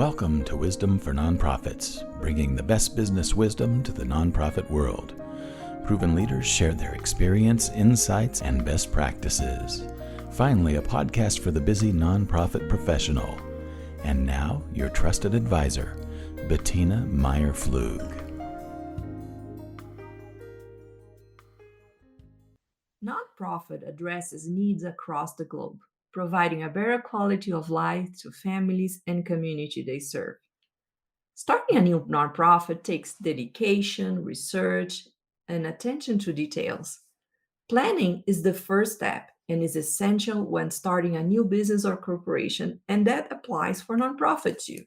Welcome to Wisdom for Nonprofits, bringing the best business wisdom to the nonprofit world. Proven leaders share their experience, insights, and best practices. Finally, a podcast for the busy nonprofit professional. And now, your trusted advisor, Bettina Meyer-Flug. Nonprofit addresses needs across the globe, providing a better quality of life to families and community they serve. Starting a new nonprofit takes dedication, research, and attention to details. Planning is the first step and is essential when starting a new business or corporation, and that applies for nonprofits too.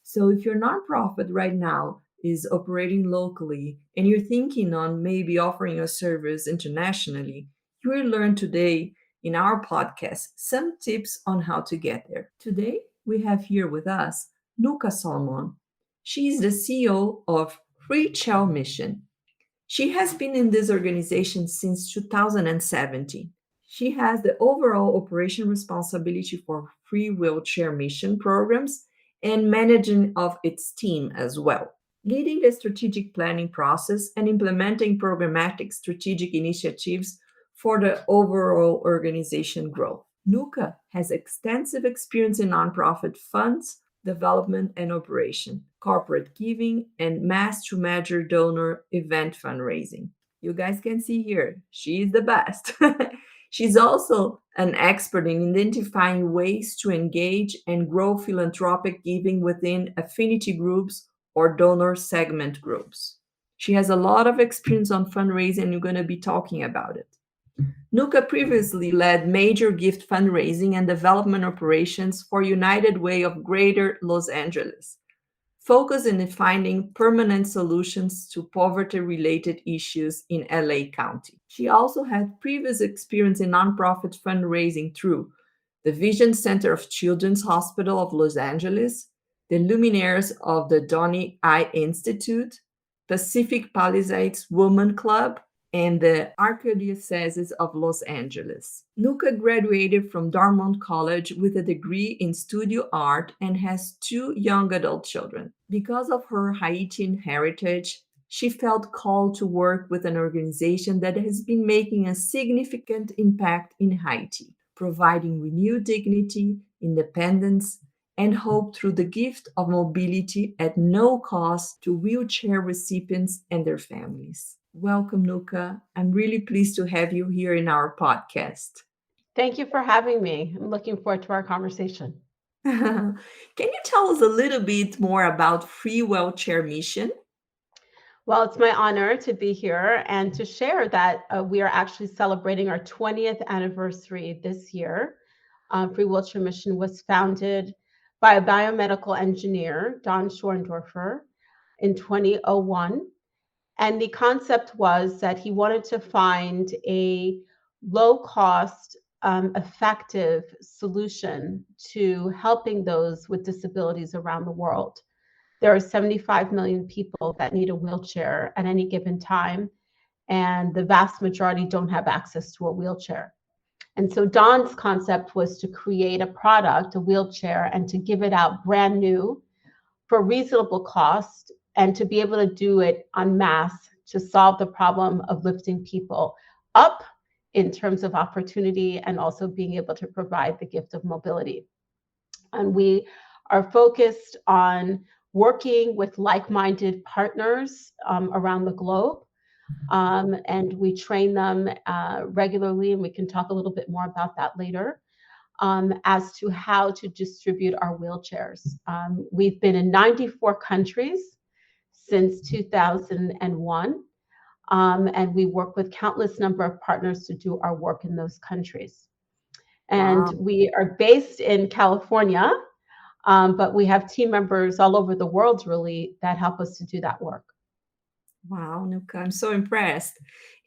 So if your nonprofit right now is operating locally and you're thinking on maybe offering a service internationally, you will learn today in our podcast some tips on how to get there. Today, we have here with us Nuka Solomon. She is the CEO of Free Child Mission. She has been in this organization since 2017. She has the overall operation responsibility for free wheelchair mission programs and managing of its team as well, leading the strategic planning process and implementing programmatic strategic initiatives for the overall organization growth. Nuka has extensive experience in nonprofit funds, development and operation, corporate giving, and mass to major donor event fundraising. You guys can see here, she's the best. She's also an expert in identifying ways to engage and grow philanthropic giving within affinity groups or donor segment groups. She has a lot of experience on fundraising, and you're going to be talking about it. Nuka previously led major gift fundraising and development operations for United Way of Greater Los Angeles, focused in finding permanent solutions to poverty-related issues in LA County. She also had previous experience in nonprofit fundraising through the Vision Center of Children's Hospital of Los Angeles, the Luminaires of the Donny Eye Institute, Pacific Palisades Women Club, and the Archdiocese of Los Angeles. Nuka graduated from Dartmouth College with a degree in studio art and has two young adult children. Because of her Haitian heritage, she felt called to work with an organization that has been making a significant impact in Haiti, providing renewed dignity, independence, and hope through the gift of mobility at no cost to wheelchair recipients and their families. Welcome, Nuka. I'm really pleased to have you here in our podcast. Thank you for having me. I'm looking forward to our conversation. Can you tell us a little bit more about Free Wheelchair Mission? Well, it's my honor to be here and to share that we are actually celebrating our 20th anniversary this year. Free Wheelchair Mission was founded by a biomedical engineer, Don Schorndorfer, in 2001. And the concept was that he wanted to find a low-cost, effective solution to helping those with disabilities around the world. There are 75 million people that need a wheelchair at any given time, and the vast majority don't have access to a wheelchair. And so Don's concept was to create a product, a wheelchair, and to give it out brand new for reasonable cost, and to be able to do it en masse to solve the problem of lifting people up in terms of opportunity and also being able to provide the gift of mobility. And we are focused on working with like-minded partners around the globe. And we train them regularly, and we can talk a little bit more about that later. As to how to distribute our wheelchairs. We've been in 94 countries since 2001, and we work with countless number of partners to do our work in those countries. And Wow. we are based in California, but we have team members all over the world really that help us to do that work. Wow, Nuka, I'm so impressed.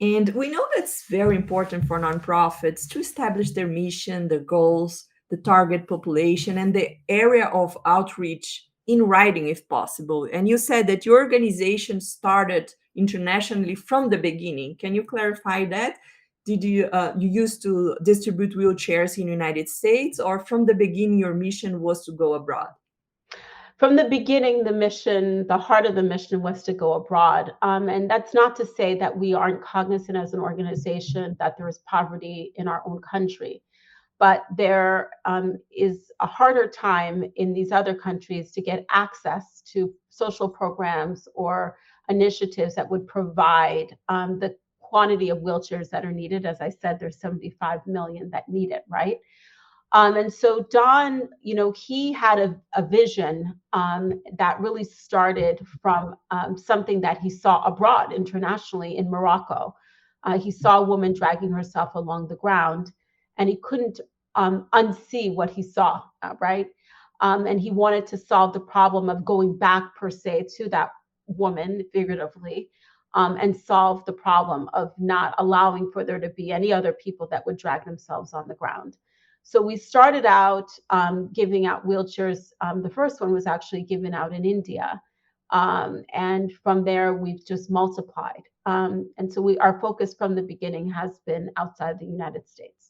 And we know that's very important for nonprofits to establish their mission, their goals, the target population, and the area of outreach in writing, if possible. And you said that your organization started internationally from the beginning. Can you clarify that? Did you used to distribute wheelchairs in the United States, or from the beginning your mission was to go abroad? From the beginning, the mission, the heart of the mission was to go abroad. And that's not to say that we aren't cognizant as an organization that there is poverty in our own country, but there is a harder time in these other countries to get access to social programs or initiatives that would provide the quantity of wheelchairs that are needed. As I said, there's 75 million that need it, right? And so Don, he had a vision that really started from something that he saw abroad internationally in Morocco. He saw a woman dragging herself along the ground, and he couldn't unsee what he saw, right? And he wanted to solve the problem of going back, per se, to that woman, figuratively, and solve the problem of not allowing for there to be any other people that would drag themselves on the ground. So we started out giving out wheelchairs. The first one was actually given out in India. And from there, we've just multiplied. And so our focus from the beginning has been outside the United States.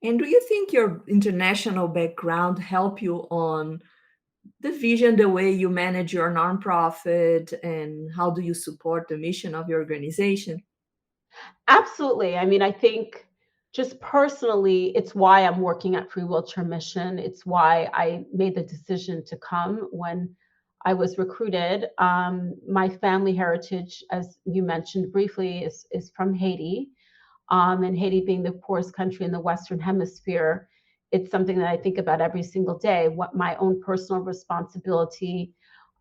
And do you think your international background help you on the vision, the way you manage your nonprofit, and how do you support the mission of your organization? Absolutely. I mean, I think just personally, it's why I'm working at Free Wheelchair Mission. It's why I made the decision to come when I was recruited. My family heritage, as you mentioned briefly, is from Haiti. And Haiti being the poorest country in the Western Hemisphere, it's something that I think about every single day, what my own personal responsibility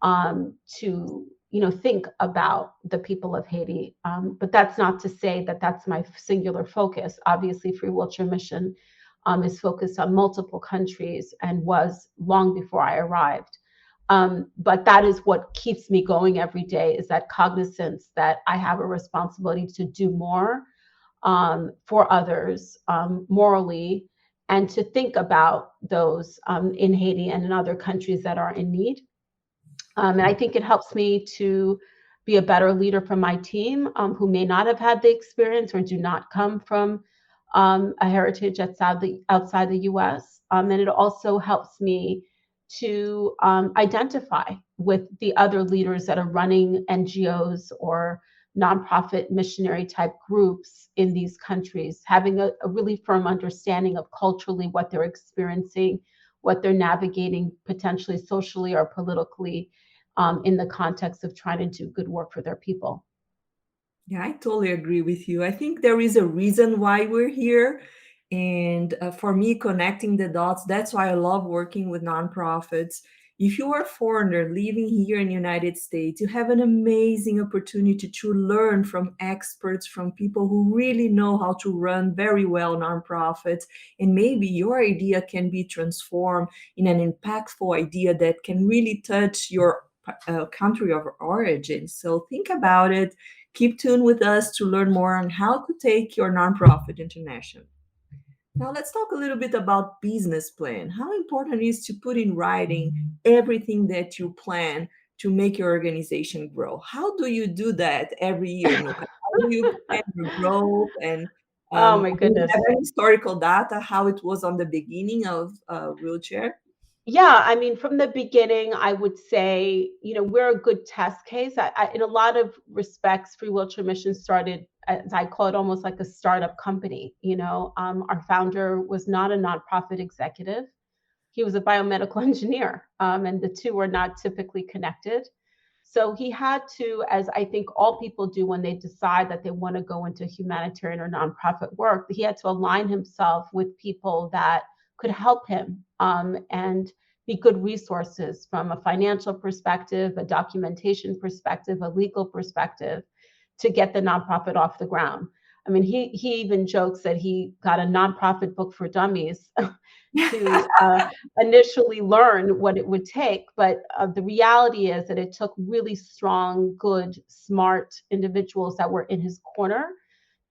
to think about the people of Haiti. But that's not to say that that's my singular focus. Obviously, Free Wheelchair Mission is focused on multiple countries and was long before I arrived. But that is what keeps me going every day, is that cognizance that I have a responsibility to do more for others morally, and to think about those in Haiti and in other countries that are in need. And I think it helps me to be a better leader for my team who may not have had the experience or do not come from a heritage outside the US. And it also helps me to identify with the other leaders that are running NGOs or nonprofit missionary type groups in these countries, having a really firm understanding of culturally what they're experiencing, what they're navigating potentially socially or politically in the context of trying to do good work for their people. Yeah, I totally agree with you. I think there is a reason why we're here. And for me, connecting the dots, that's why I love working with nonprofits. If you are a foreigner living here in the United States, you have an amazing opportunity to learn from experts, from people who really know how to run very well nonprofits. And maybe your idea can be transformed in an impactful idea that can really touch your country of origin. So think about it. Keep tuned with us to learn more on how to take your nonprofit international. Now, let's talk a little bit about business plan. How important it is to put in writing everything that you plan to make your organization grow? How do you do that every year, Nuka? How do you plan your growth? And Oh my do you goodness. have any historical data, how it was on the beginning of wheelchair? Yeah, I mean, from the beginning, I would say, we're a good test case. In a lot of respects, Free Wheelchair Mission started, as I call it, almost like a startup company. Our founder was not a nonprofit executive. He was a biomedical engineer, and the two were not typically connected. So he had to, as I think all people do when they decide that they want to go into humanitarian or nonprofit work, he had to align himself with people that could help him and be good resources from a financial perspective, a documentation perspective, a legal perspective, to get the nonprofit off the ground. I mean, he even jokes that he got a nonprofit book for dummies to initially learn what it would take. But the reality is that it took really strong, good, smart individuals that were in his corner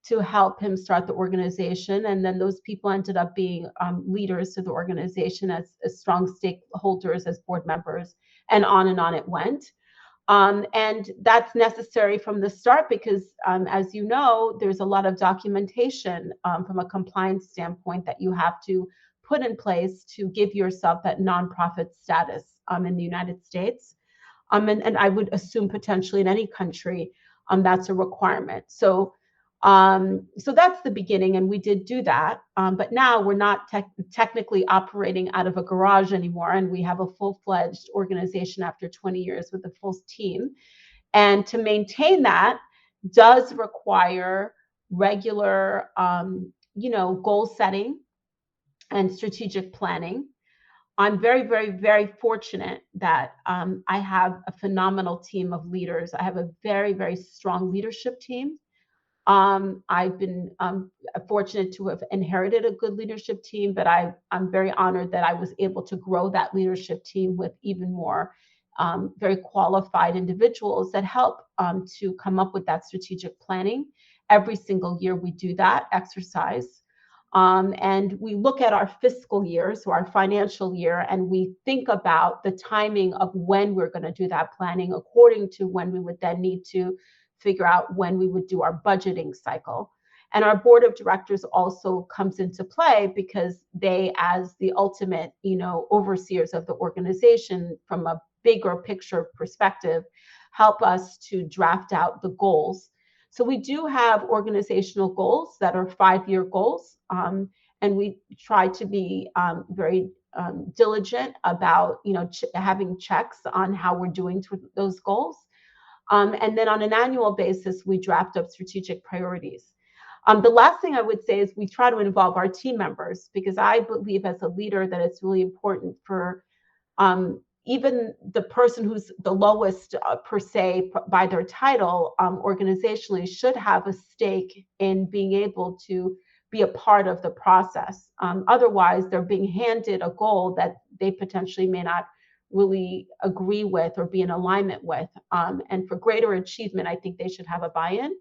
to help him start the organization. And then those people ended up being leaders to the organization as strong stakeholders, as board members, and on it went. And that's necessary from the start because, as you know, there's a lot of documentation from a compliance standpoint that you have to put in place to give yourself that nonprofit status. in the United States. And I would assume potentially in any country, that's a requirement. So that's the beginning, and we did do that. But now we're not technically operating out of a garage anymore, and we have a full-fledged organization after 20 years with a full team. And to maintain that does require regular, goal setting and strategic planning. I'm very, very, very fortunate that I have a phenomenal team of leaders. I have a very, very strong leadership team. I've been fortunate to have inherited a good leadership team, but I'm very honored that I was able to grow that leadership team with even more very qualified individuals that help to come up with that strategic planning. Every single year we do that exercise. And we look at our fiscal year, so our financial year, and we think about the timing of when we're going to do that planning according to when we would then need to figure out when we would do our budgeting cycle. And our board of directors also comes into play because they, as the ultimate, overseers of the organization from a bigger picture perspective, help us to draft out the goals. So we do have organizational goals that are 5-year goals, and we try to be very diligent about, having checks on how we're doing to those goals. And then on an annual basis, we draft up strategic priorities. The last thing I would say is we try to involve our team members, because I believe as a leader that it's really important for even the person who's the lowest per se by their title organizationally should have a stake in being able to be a part of the process. Otherwise, they're being handed a goal that they potentially may not really agree with or be in alignment with. And for greater achievement, I think they should have a buy-in.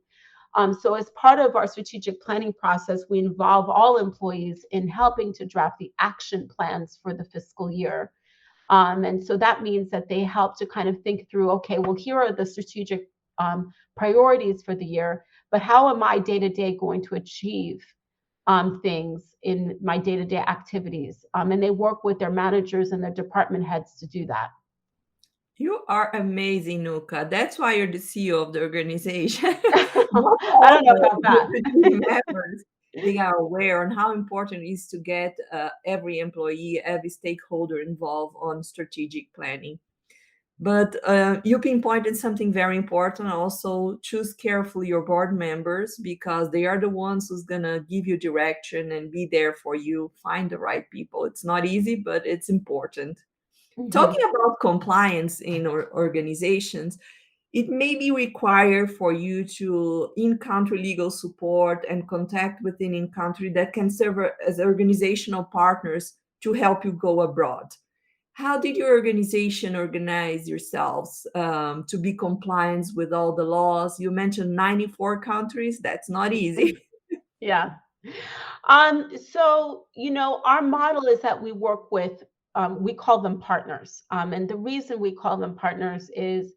So as part of our strategic planning process, we involve all employees in helping to draft the action plans for the fiscal year. And so that means that they help to kind of think through, okay, well, here are the strategic priorities for the year, but how am I day-to-day going to achieve things in my day-to-day activities? And they work with their managers and their department heads to do that. You are amazing, Nuka. That's why you're the CEO of the organization. Not I all don't know about that. the team members, they are aware on how important it is to get every employee, every stakeholder involved on strategic planning. But you pinpointed something very important. Also, choose carefully your board members, because they are the ones who's gonna give you direction and be there for you. Find the right people. It's not easy, but it's important. Talking about compliance in organizations, it may be required for you to in-country legal support and contact within in-country that can serve as organizational partners to help you go abroad. How did your organization organize yourselves to be compliant with all the laws? You mentioned 94 countries. That's not easy. Yeah. So, our model is that we work with, we call them partners. And the reason we call them partners is,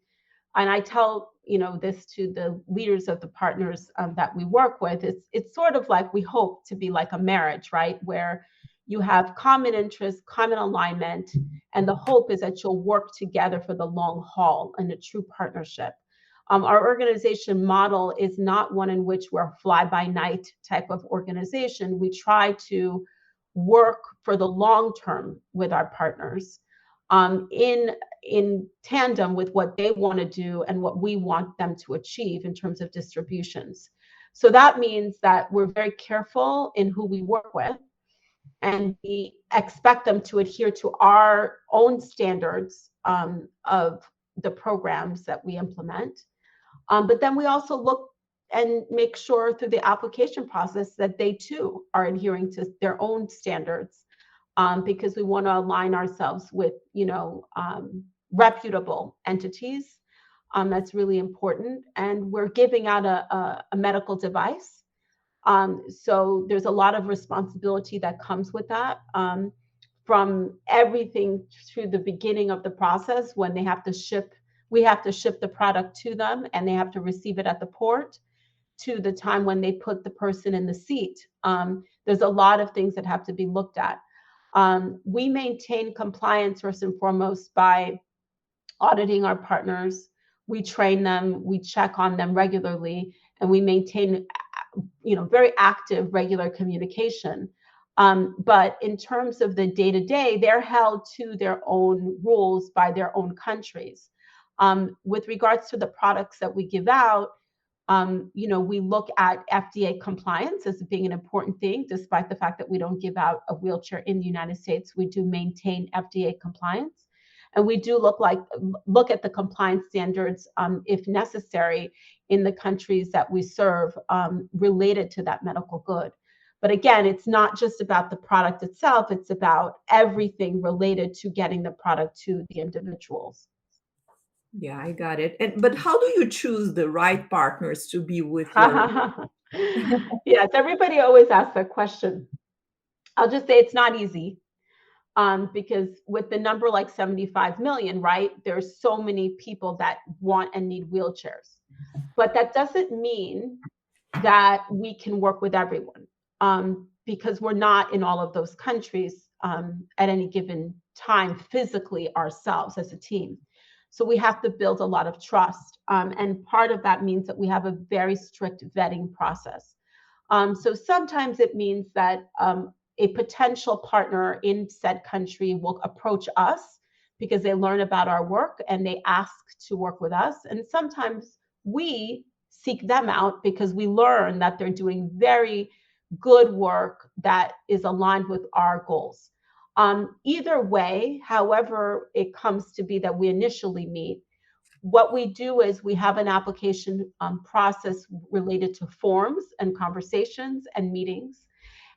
and I tell, this to the leaders of the partners that we work with, it's sort of like we hope to be like a marriage, right? Where you have common interests, common alignment, and the hope is that you'll work together for the long haul in a true partnership. Our organization model is not one in which we're a fly-by-night type of organization. We try to work for the long term with our partners in tandem with what they want to do and what we want them to achieve in terms of distributions. So that means that we're very careful in who we work with, and we expect them to adhere to our own standards of the programs that we implement. But then we also look and make sure through the application process that they too are adhering to their own standards, because we want to align ourselves with, reputable entities. That's really important. And we're giving out a medical device. So there's a lot of responsibility that comes with that, from everything through the beginning of the process when they have to ship. We have to ship the product to them and they have to receive it at the port, to the time when they put the person in the seat. There's a lot of things that have to be looked at. We maintain compliance first and foremost by auditing our partners. We train them, we check on them regularly, and we maintain, very active, regular communication. But in terms of the day-to-day, they're held to their own rules by their own countries. With regards to the products that we give out, we look at FDA compliance as being an important thing, despite the fact that we don't give out a wheelchair in the United States. We do maintain FDA compliance, and we do look at the compliance standards, if necessary, in the countries that we serve, related to that medical good. But again, it's not just about the product itself; it's about everything related to getting the product to the individuals. Yeah, I got it. But how do you choose the right partners to be with your? Yes, everybody always asks that question. I'll just say it's not easy, because with the number like 75 million, right, there's so many people that want and need wheelchairs. But that doesn't mean that we can work with everyone, because we're not in all of those countries, at any given time physically ourselves as a team. So we have to build a lot of trust. And part of that means that we have a very strict vetting process. So sometimes it means that, a potential partner in said country will approach us because they learn about our work and they ask to work with us. And sometimes we seek them out because we learn that they're doing very good work that is aligned with our goals. Either way, however it comes to be that we initially meet, what we do is we have an application, process related to forms and conversations and meetings.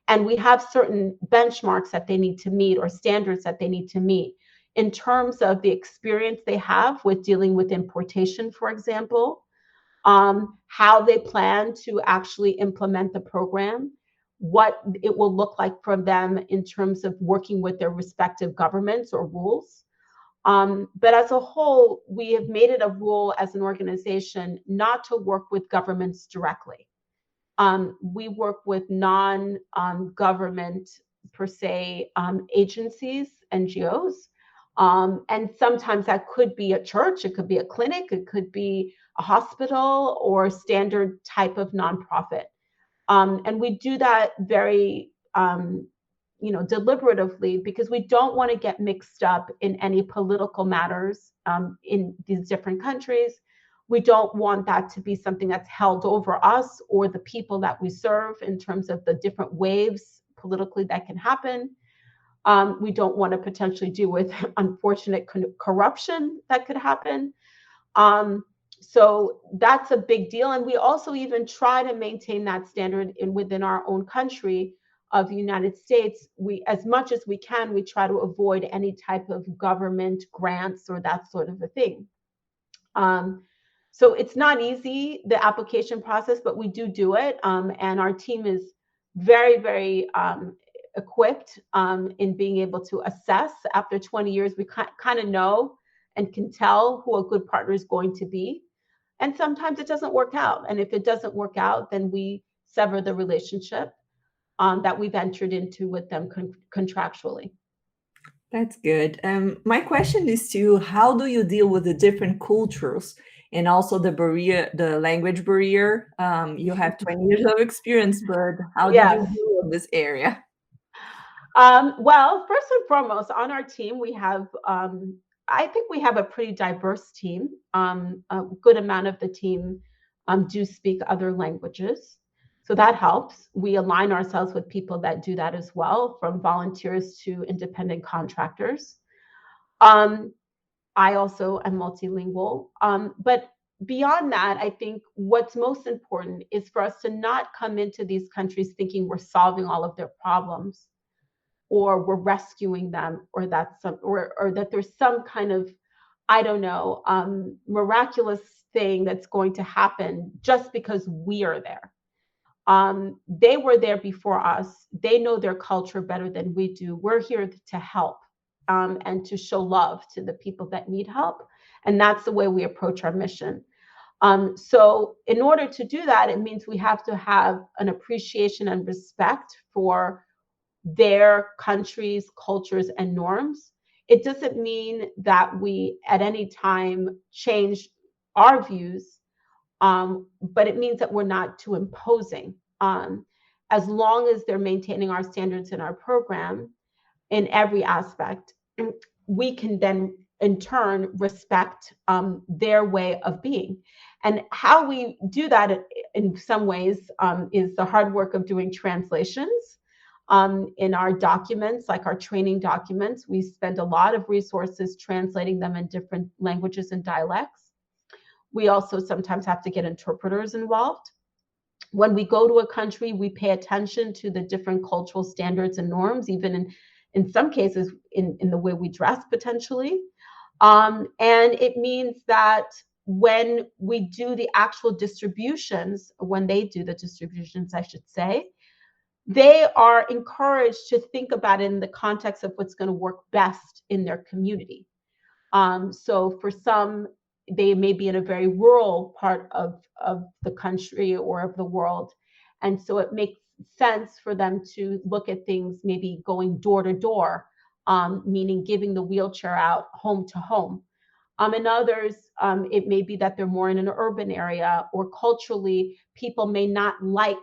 And we have certain benchmarks that they need to meet or standards that they need to meet in terms of the experience they have with dealing with importation, for example, how they plan to actually implement the program, what it will look like for them in terms of working with their respective governments or rules. But as a whole, we have made it a rule as an organization not to work with governments directly. We work with non-government per se, agencies, NGOs. And sometimes that could be a church, it could be a clinic, it could be a hospital or standard type of nonprofit. And we do that very, deliberatively, because we don't want to get mixed up in any political matters, in these different countries. We don't want that to be something that's held over us or the people that we serve in terms of the different waves politically that can happen. We don't want to potentially deal with unfortunate corruption that could happen. So that's a big deal. And we also even try to maintain that standard within our own country of the United States. We, as much as we can, we try to avoid any type of government grants or that sort of a thing. So it's not easy, the application process, but we do it. And our team is very, very, equipped, in being able to assess. After 20 years, we kind of know and can tell who a good partner is going to be. And sometimes it doesn't work out. And if it doesn't work out, then we sever the relationship, that we've entered into with them contractually. That's good. My question is to you, how do you deal with the different cultures and also the barrier, the language barrier? You have 20 years of experience, but how did you Yes. deal with this area? Well, first and foremost, on our team, we have, I think we have a pretty diverse team. A good amount of the team, do speak other languages. So that helps. We align ourselves with people that do that as well, from volunteers to independent contractors. Um, I also am multilingual. But beyond that, I think what's most important is for us to not come into these countries thinking we're solving all of their problems or we're rescuing them, or or that there's some kind of, I don't know, miraculous thing that's going to happen just because we are there. They were there before us. They know their culture better than we do. We're here to help, and to show love to the people that need help. And that's the way we approach our mission. So in order to do that, it means we have to have an appreciation and respect for their countries, cultures, and norms. It doesn't mean that we at any time change our views, but it means that we're not too imposing. As long as they're maintaining our standards in our program in every aspect, we can then in turn respect their way of being. And how we do that in some ways is the hard work of doing translations in our documents, like our training documents. We spend a lot of resources translating them in different languages and dialects. We also sometimes have to get interpreters involved. When we go to a country, we pay attention to the different cultural standards and norms, even in some cases in the way we dress potentially. And it means that when we do the actual distributions, when they do the distributions, I should say, they are encouraged to think about it in the context of what's going to work best in their community. So for some, they may be in a very rural part of the country or of the world. And so it makes sense for them to look at things maybe going door to door, meaning giving the wheelchair out home to home. In others, it may be that they're more in an urban area, or culturally, people may not like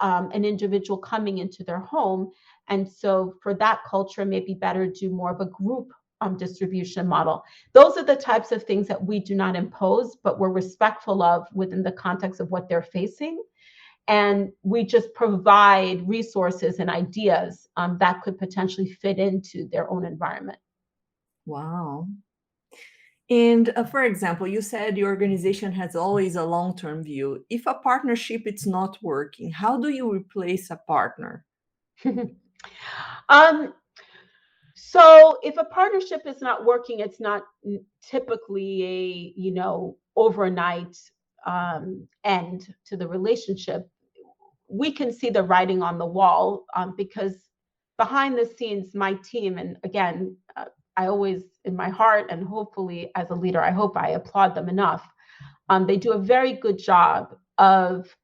an individual coming into their home. And so for that culture, it may be better to do more of a group distribution model. Those are the types of things that we do not impose, but we're respectful of within the context of what they're facing. And we just provide resources and ideas that could potentially fit into their own environment. Wow. And for example, you said your organization has always a long-term view. If a partnership is not working, how do you replace a partner? um, So if a partnership is not working, it's not typically a overnight end to the relationship. We can see the writing on the wall because behind the scenes, my team, and again, I always, in my heart, and hopefully as a leader, I hope I applaud them enough. They do a very good job of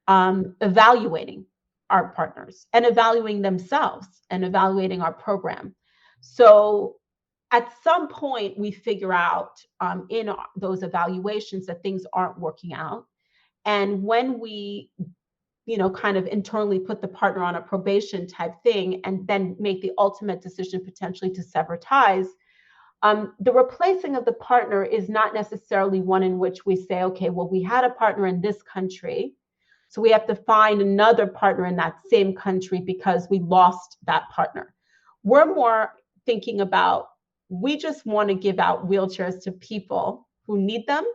evaluating our partners and evaluating themselves and evaluating our program. So at some point, we figure out in those evaluations that things aren't working out. And when we, kind of internally put the partner on a probation type thing and then make the ultimate decision potentially to sever ties, the replacing of the partner is not necessarily one in which we say, okay, well, we had a partner in this country, so we have to find another partner in that same country because we lost that partner. We're more thinking about, we just want to give out wheelchairs to people who need them.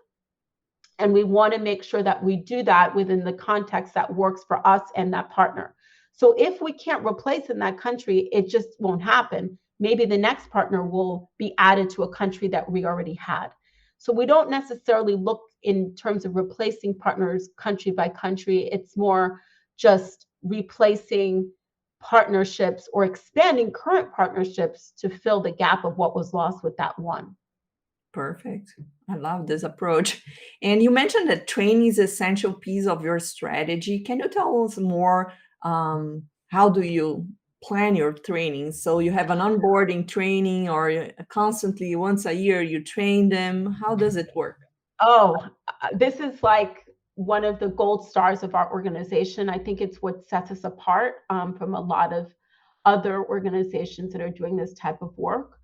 And we want to make sure that we do that within the context that works for us and that partner. So if we can't replace in that country, it just won't happen. Maybe the next partner will be added to a country that we already had. So we don't necessarily look in terms of replacing partners country by country. It's more just replacing partnerships or expanding current partnerships to fill the gap of what was lost with that one. Perfect. I love this approach. And you mentioned that training is an essential piece of your strategy. Can you tell us more? How do you plan your training? So you have an onboarding training, or constantly once a year you train them. How does it work? Oh, this is like one of the gold stars of our organization. I think it's what sets us apart from a lot of other organizations that are doing this type of work.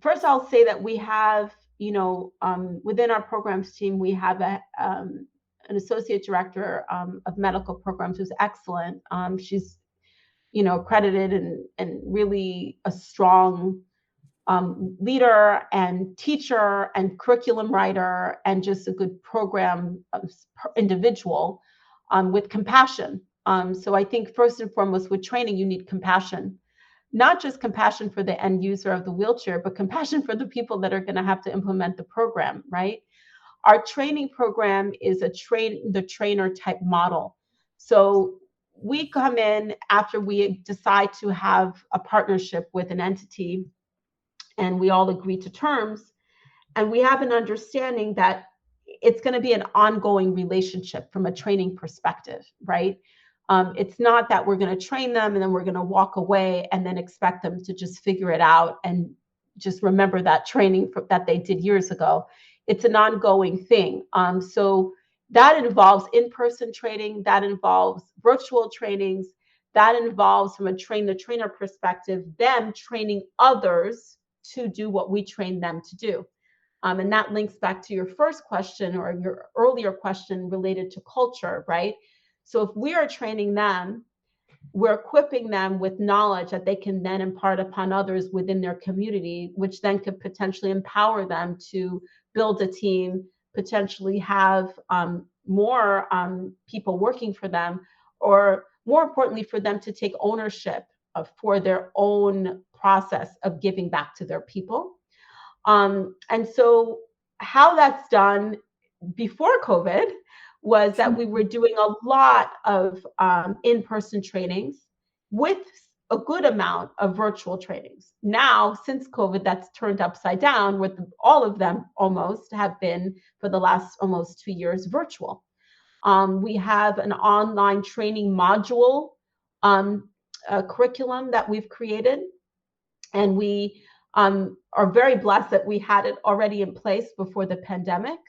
First, I'll say that we have, within our programs team, we have an associate director of medical programs who's excellent. She's, accredited and really a strong leader and teacher and curriculum writer and just a good program individual with compassion. So I think first and foremost with training, you need compassion. Not just compassion for the end user of the wheelchair, but compassion for the people that are going to have to implement the program, right? Our training program is a the trainer type model. So we come in after we decide to have a partnership with an entity and we all agree to terms, and we have an understanding that it's going to be an ongoing relationship from a training perspective, right? It's not that we're going to train them and then we're going to walk away and then expect them to just figure it out and just remember that training that they did years ago. It's an ongoing thing. So that involves in-person training, that involves virtual trainings, that involves, from a train-the-trainer perspective, them training others to do what we train them to do. And that links back to your first question or your earlier question related to culture, right? So if we are training them, we're equipping them with knowledge that they can then impart upon others within their community, which then could potentially empower them to build a team, potentially have more people working for them, or more importantly, for them to take ownership for their own process of giving back to their people. And so how that's done before COVID was that we were doing a lot of in-person trainings with a good amount of virtual trainings. Now, since COVID, that's turned upside down, with all of them almost have been for the last almost 2 years virtual. We have an online training module curriculum that we've created, and we are very blessed that we had it already in place before the pandemic.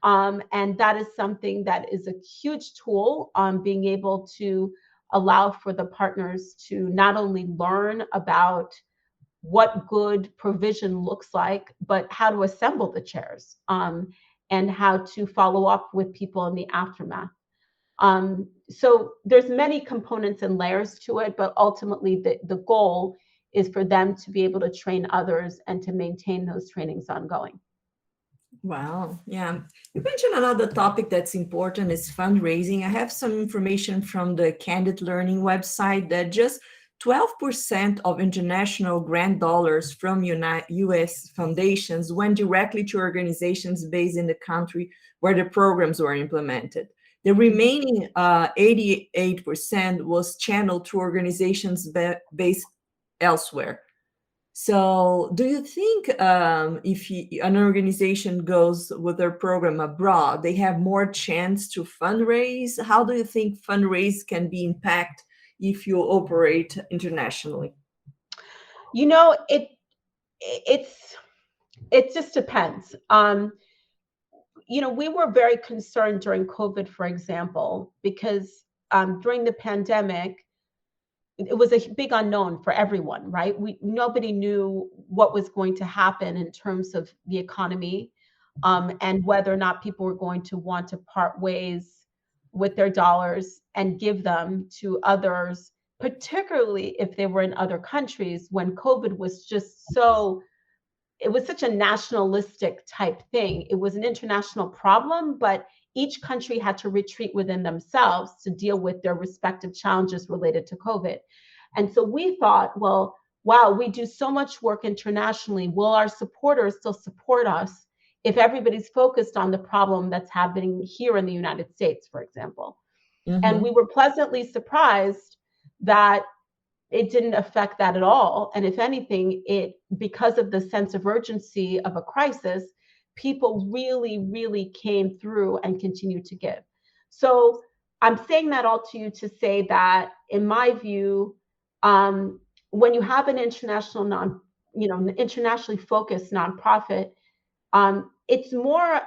And that is something that is a huge tool on being able to allow for the partners to not only learn about what good provision looks like, but how to assemble the chairs, and how to follow up with people in the aftermath. So there's many components and layers to it, but ultimately the goal is for them to be able to train others and to maintain those trainings ongoing. Wow. Yeah. You mentioned another topic that's important is fundraising. I have some information from the Candid Learning website that just 12% of international grant dollars from U.S. foundations went directly to organizations based in the country where the programs were implemented. The remaining 88% was channeled to organizations based elsewhere. So do you think if an organization goes with their program abroad, they have more chance to fundraise? How do you think fundraise can be impacted if you operate internationally? You know, it just depends. We were very concerned during COVID, for example, because during the pandemic, it was a big unknown for everyone, right? Nobody knew what was going to happen in terms of the economy, and whether or not people were going to want to part ways with their dollars and give them to others, particularly if they were in other countries when COVID was just so, it was such a nationalistic type thing. It was an international problem, but each country had to retreat within themselves to deal with their respective challenges related to COVID. And so we thought, well, wow, we do so much work internationally. Will our supporters still support us if everybody's focused on the problem that's happening here in the United States, for example? And we were pleasantly surprised that it didn't affect that at all. And if anything, because of the sense of urgency of a crisis, people really, really came through and continued to give. So I'm saying that all to you to say that, in my view, when you have an internationally focused nonprofit, it's more,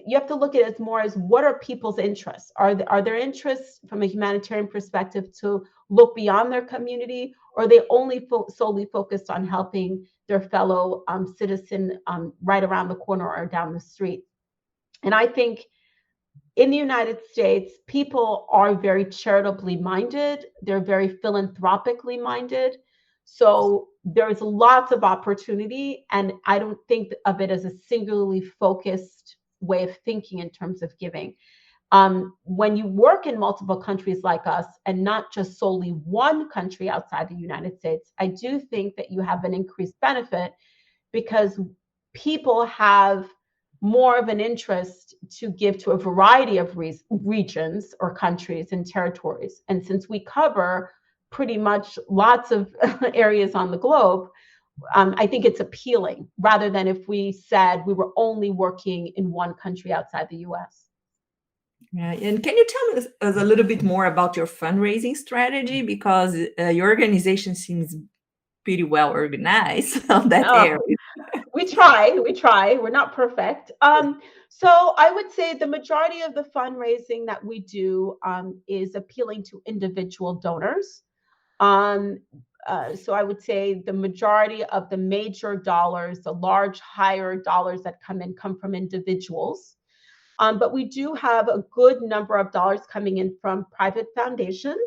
you have to look at it as more as, what are people's interests? Are their interests from a humanitarian perspective to look beyond their community, or are they only solely focused on helping their fellow citizen right around the corner or down the street? And I think in the United States, people are very charitably minded. They're very philanthropically minded. So there's lots of opportunity, and I don't think of it as a singularly focused way of thinking in terms of giving. When you work in multiple countries like us, and not just solely one country outside the United States, I do think that you have an increased benefit, because people have more of an interest to give to a variety of regions or countries and territories. And since we cover pretty much lots of areas on the globe, I think it's appealing, rather than if we said we were only working in one country outside the US. Yeah, and can you tell us a little bit more about your fundraising strategy? Because your organization seems pretty well organized on that Oh, area. we try. We're not perfect. So I would say the majority of the fundraising that we do is appealing to individual donors. Um, so I would say the majority of the major dollars, the large higher dollars that come in, come from individuals. But we do have a good number of dollars coming in from private foundations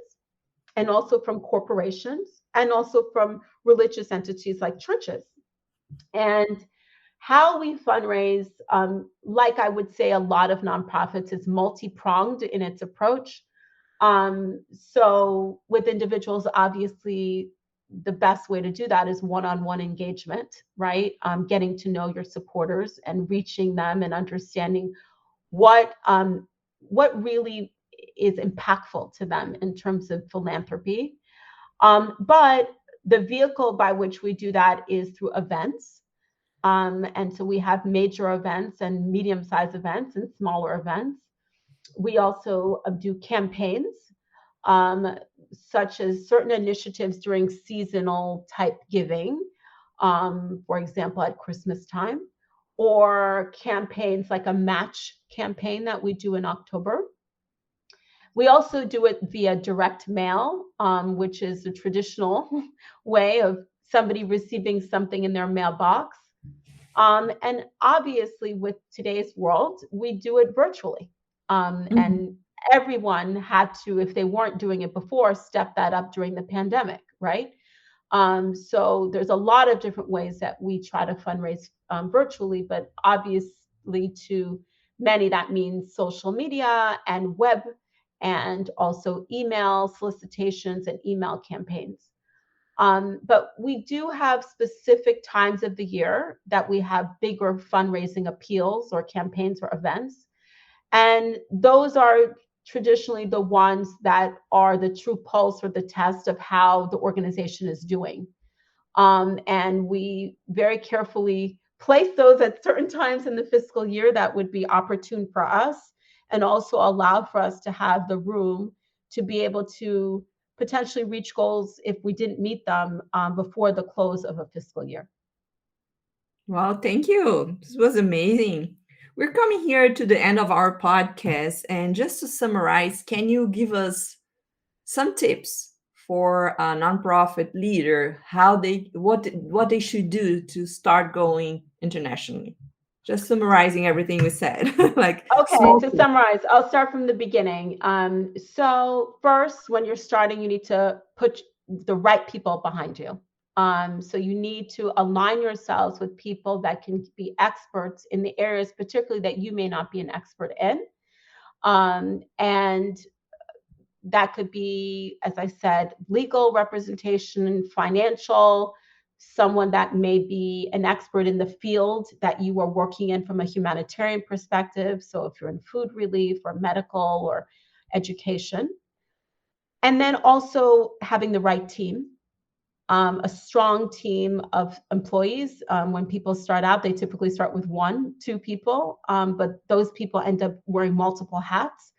and also from corporations and also from religious entities like churches. And how we fundraise, like I would say a lot of nonprofits, is multi-pronged in its approach. So with individuals, obviously, the best way to do that is one-on-one engagement, right? Getting to know your supporters and reaching them and understanding what what really is impactful to them in terms of philanthropy. But the vehicle by which we do that is through events. And so we have major events and medium-sized events and smaller events. We also do campaigns, um, such as certain initiatives during seasonal type giving, for example, at Christmas time, or campaigns like a match campaign that we do in October. We also do it via direct mail, which is a traditional way of somebody receiving something in their mailbox. And obviously, with today's world, we do it virtually. Mhm. And everyone had to, if they weren't doing it before, step that up during the pandemic, right? So there's a lot of different ways that we try to fundraise virtually, but obviously to many that means social media and web and also email solicitations and email campaigns. But we do have specific times of the year that we have bigger fundraising appeals or campaigns or events. And those are traditionally the ones that are the true pulse or the test of how the organization is doing. And we very carefully place those at certain times in the fiscal year that would be opportune for us and also allow for us to have the room to be able to potentially reach goals if we didn't meet them before the close of a fiscal year. Well, thank you. This was amazing. We're coming here to the end of our podcast. And just to summarize, can you give us some tips for a nonprofit leader, how they what they should do to start going internationally? Just summarizing everything we said, like Okay, small to tips. summarize, I'll start from the beginning. So first, when you're starting, you need to put the right people behind you. So you need to align yourselves with people that can be experts in the areas, particularly that you may not be an expert in. And that could be, as I said, legal representation, financial, someone that may be an expert in the field that you are working in from a humanitarian perspective. So if you're in food relief or medical or education. And then also having the right team, a strong team of employees. When people start out, they typically start with one, two people, but those people end up wearing multiple hats.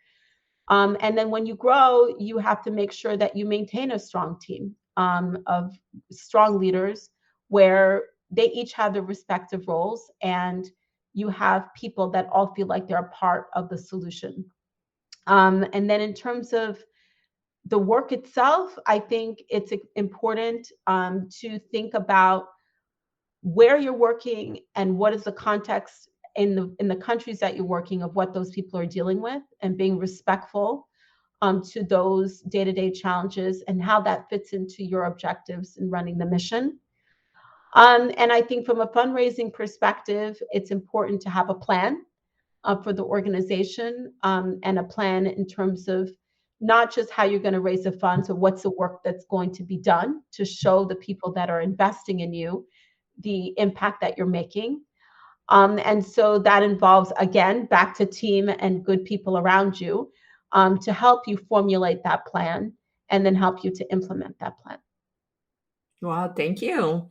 And then when you grow, you have to make sure that you maintain a strong team of strong leaders where they each have their respective roles and you have people that all feel like they're a part of the solution. And then in terms of the work itself, I think it's important to think about where you're working and what is the context in the countries that you're working of what those people are dealing with and being respectful to those day-to-day challenges and how that fits into your objectives in running the mission. And I think from a fundraising perspective, it's important to have a plan for the organization and a plan in terms of not just how you're going to raise the funds, or what's the work that's going to be done to show the people that are investing in you the impact that you're making. And so that involves, again, back to team and good people around you to help you formulate that plan and then help you to implement that plan. Wow, thank you.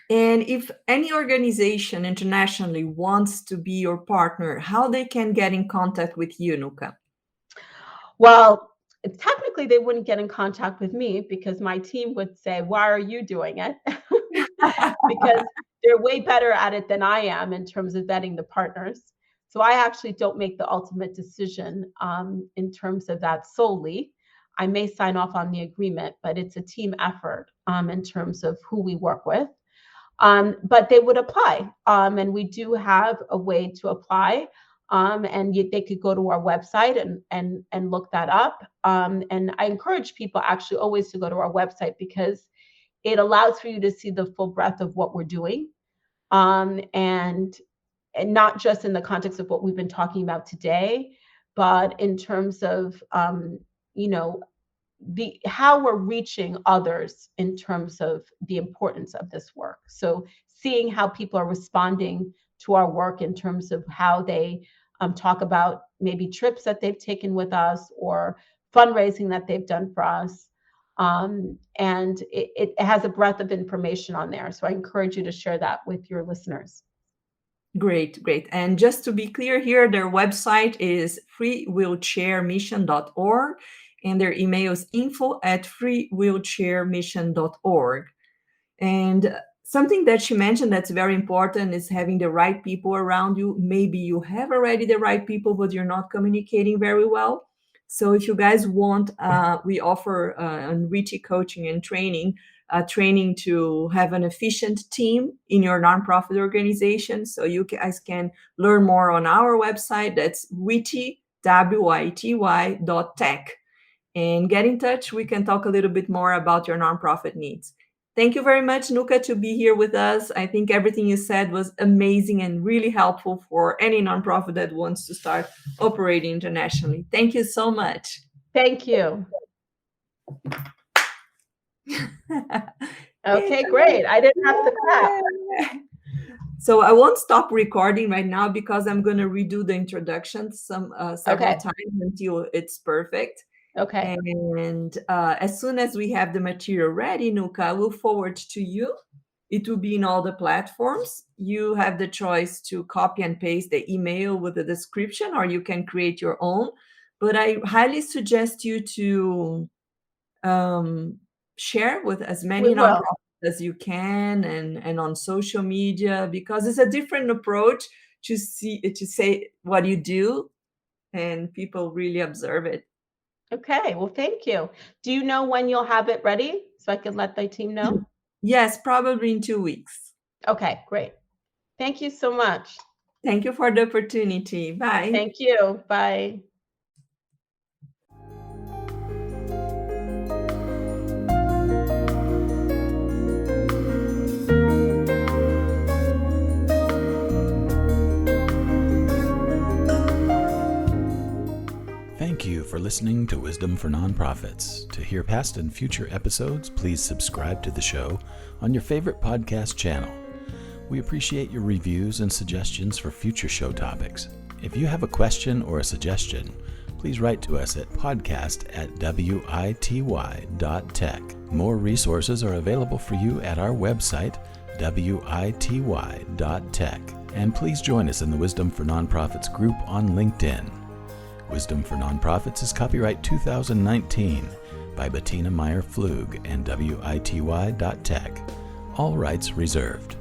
And if any organization internationally wants to be your partner, how they can get in contact with you, Nuka? Well, technically, they wouldn't get in contact with me because my team would say, "Why are you doing it?" Because they're way better at it than I am in terms of vetting the partners. So I actually don't make the ultimate decision in terms of that solely. I may sign off on the agreement, but it's a team effort in terms of who we work with. But they would apply, and we do have a way to apply. They could go to our website and look that up. And I encourage people actually always to go to our website because it allows for you to see the full breadth of what we're doing, um, and and not just in the context of what we've been talking about today, but in terms of you know the how we're reaching others in terms of the importance of this work. So seeing how people are responding to our work in terms of how they talk about maybe trips that they've taken with us or fundraising that they've done for us. And it has a breadth of information on there. So I encourage you to share that with your listeners. Great, great. And just to be clear here, their website is freewheelchairmission.org and their email is info@freewheelchairmission.org. And something that she mentioned that's very important is having the right people around you. Maybe you have already the right people, but you're not communicating very well. So if you guys want, we offer Enrichi coaching and training to have an efficient team in your nonprofit organization. So you guys can learn more on our website. That's wity, wity.tech. And get in touch. We can talk a little bit more about your nonprofit needs. Thank you very much, Nuka, to be here with us. I think everything you said was amazing and really helpful for any nonprofit that wants to start operating internationally. Thank you so much. Thank you. Okay, great. I didn't have to clap. So I won't stop recording right now because I'm going to redo the introduction several times until it's perfect. Okay. And as soon as we have the material ready, Nuka, we'll forward to you. It will be in all the platforms. You have the choice to copy and paste the email with the description, or you can create your own. But I highly suggest you to share with as many nonprofits as you can and on social media, because it's a different approach to say what you do, and people really observe it. Okay, well, thank you. Do you know when you'll have it ready so I can let the team know? Yes, probably in 2 weeks. Okay, great. Thank you so much. Thank you for the opportunity. Bye. Thank you. Bye. Thank you for listening to Wisdom for Nonprofits. To hear past and future episodes, please subscribe to the show on your favorite podcast channel. We appreciate your reviews and suggestions for future show topics. If you have a question or a suggestion, please write to us at podcast@wity.tech. More resources are available for you at our website, wity.tech. And please join us in the Wisdom for Nonprofits group on LinkedIn. Wisdom for Nonprofits is copyright 2019 by Bettina Meyer-Flug and wity.tech. All rights reserved.